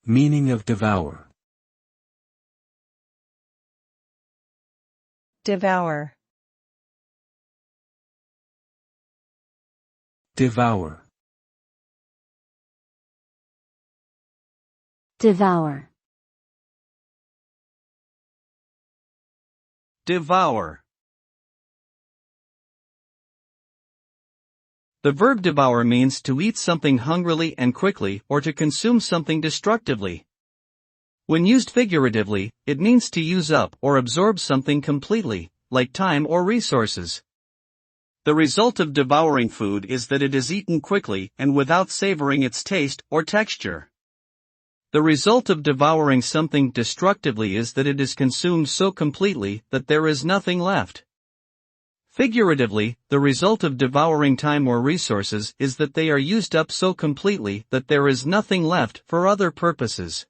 Meaning of devour. Devour. Devour. Devour. Devour. The verb devour means to eat something hungrily and quickly or to consume something destructively. When used figuratively, it means to use up or absorb something completely, like time or resources. The result of devouring food is that it is eaten quickly and without savoring its taste or texture. The result of devouring something destructively is that it is consumed so completely that there is nothing left. Figuratively, the result of devouring time or resources is that they are used up so completely that there is nothing left for other purposes.